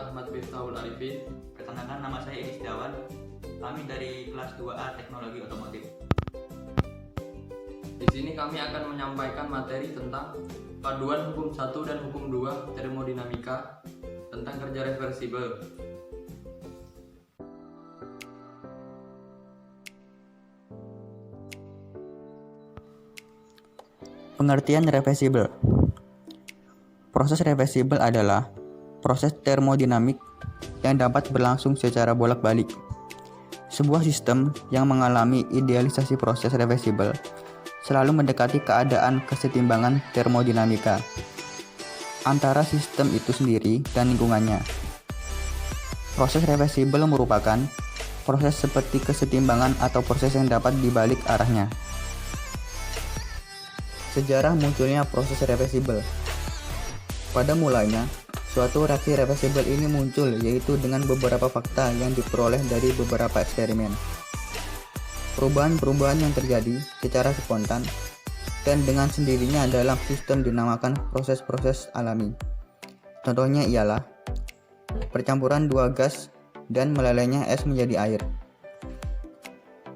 Ahmad Miftahul Arifin. Perkenalkan, nama saya Idris Dawan. Kami dari kelas 2A Teknologi Otomotif. Di sini kami akan menyampaikan materi tentang paduan hukum 1 dan hukum 2 termodinamika tentang kerja reversibel. Pengertian reversibel. Proses reversibel adalah proses termodinamik yang dapat berlangsung secara bolak-balik. Sebuah sistem yang mengalami idealisasi proses reversibel selalu mendekati keadaan kesetimbangan termodinamika antara sistem itu sendiri dan lingkungannya. Proses reversibel merupakan proses seperti kesetimbangan atau proses yang dapat dibalik arahnya. Sejarah munculnya proses reversibel. Pada mulanya, suatu reaksi reversibel ini muncul yaitu dengan beberapa fakta yang diperoleh dari beberapa eksperimen. Perubahan-perubahan yang terjadi secara spontan dan dengan sendirinya dalam sistem dinamakan proses-proses alami. Contohnya ialah percampuran dua gas dan melelehnya es menjadi air.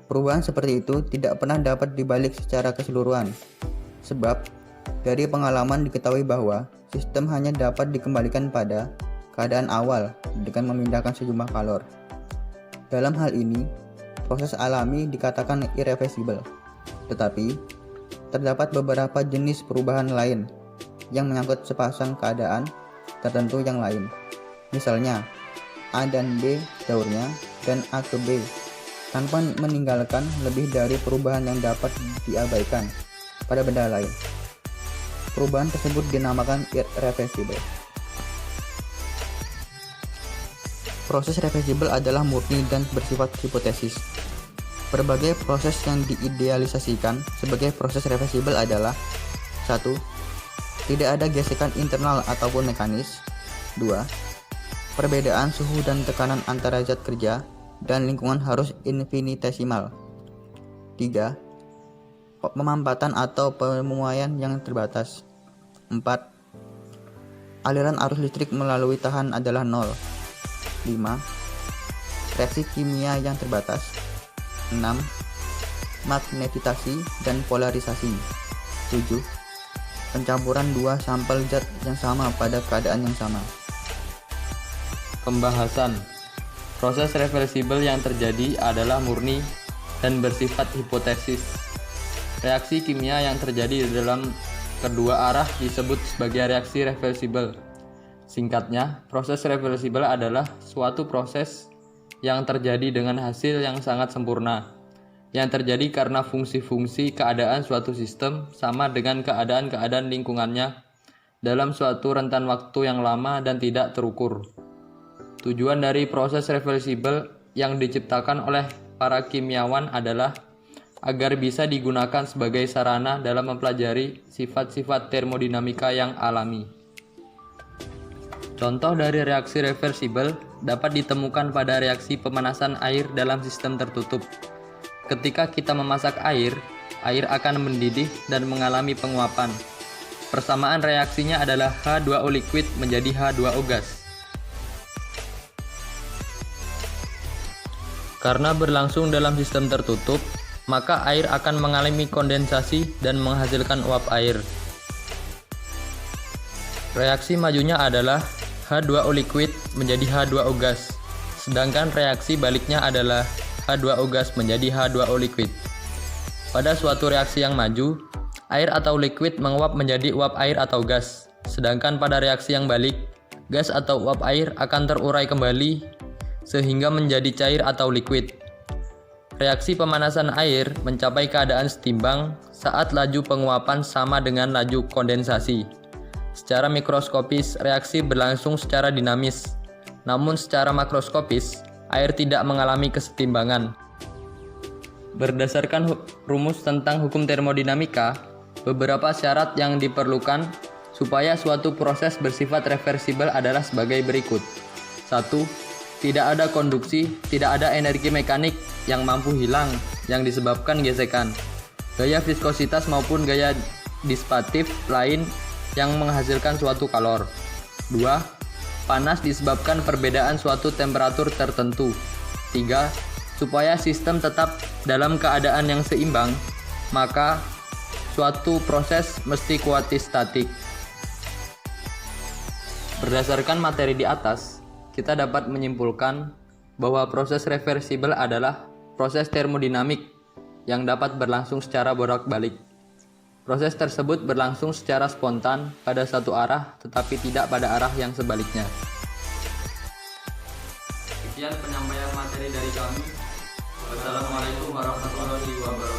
Perubahan seperti itu tidak pernah dapat dibalik secara keseluruhan, sebab dari pengalaman diketahui bahwa sistem hanya dapat dikembalikan pada keadaan awal dengan memindahkan sejumlah kalor. Dalam hal ini, proses alami dikatakan irreversibel, tetapi terdapat beberapa jenis perubahan lain yang menyangkut sepasang keadaan tertentu yang lain. Misalnya, A dan B daurnya dan A ke B, tanpa meninggalkan lebih dari perubahan yang dapat diabaikan pada benda lain. Perubahan tersebut dinamakan irreversibel. Proses reversibel adalah murni dan bersifat hipotesis. Berbagai proses yang diidealisasikan sebagai proses reversibel adalah 1. Tidak ada gesekan internal ataupun mekanis. 2. Perbedaan suhu dan tekanan antara zat kerja dan lingkungan harus infinitesimal. 3. Pemampatan atau pemuaian yang terbatas. 4. Aliran arus listrik melalui tahan adalah 0. 5. Reaksi kimia yang terbatas. 6. Magnetisasi dan polarisasi. 7. Pencampuran dua sampel zat yang sama pada keadaan yang sama. Pembahasan. Proses reversibel yang terjadi adalah murni dan bersifat hipotesis. Reaksi kimia yang terjadi di dalam kedua arah disebut sebagai reaksi reversibel. Singkatnya, proses reversibel adalah suatu proses yang terjadi dengan hasil yang sangat sempurna, yang terjadi karena fungsi-fungsi keadaan suatu sistem sama dengan keadaan-keadaan lingkungannya dalam suatu rentan waktu yang lama dan tidak terukur. Tujuan dari proses reversibel yang diciptakan oleh para kimiawan adalah agar bisa digunakan sebagai sarana dalam mempelajari sifat-sifat termodinamika yang alami. Contoh dari reaksi reversibel dapat ditemukan pada reaksi pemanasan air dalam sistem tertutup. Ketika kita memasak air, air akan mendidih dan mengalami penguapan. Persamaan reaksinya adalah H2O liquid menjadi H2O gas. Karena berlangsung dalam sistem tertutup, maka air akan mengalami kondensasi dan menghasilkan uap air. Reaksi majunya adalah H2O liquid menjadi H2O gas, sedangkan reaksi baliknya adalah H2O gas menjadi H2O liquid. Pada suatu reaksi yang maju, air atau liquid menguap menjadi uap air atau gas, sedangkan pada reaksi yang balik, gas atau uap air akan terurai kembali sehingga menjadi cair atau liquid. Reaksi pemanasan air mencapai keadaan setimbang saat laju penguapan sama dengan laju kondensasi. Secara mikroskopis, reaksi berlangsung secara dinamis, namun secara makroskopis, air tidak mengalami kesetimbangan. Berdasarkan rumus tentang hukum termodinamika, beberapa syarat yang diperlukan supaya suatu proses bersifat reversibel adalah sebagai berikut. 1. Tidak ada konduksi, tidak ada energi mekanik yang mampu hilang yang disebabkan gesekan, gaya viskositas maupun gaya disipatif lain yang menghasilkan suatu kalor. 2. panas disebabkan perbedaan suatu temperatur tertentu. 3. Supaya sistem tetap dalam keadaan yang seimbang, maka suatu proses mesti kuantitatif. Berdasarkan materi di atas, kita dapat menyimpulkan bahwa proses reversibel adalah proses termodinamik yang dapat berlangsung secara bolak-balik. Proses tersebut berlangsung secara spontan pada satu arah tetapi tidak pada arah yang sebaliknya. Sekian penyampaian materi dari kami. Wassalamualaikum warahmatullahi wabarakatuh.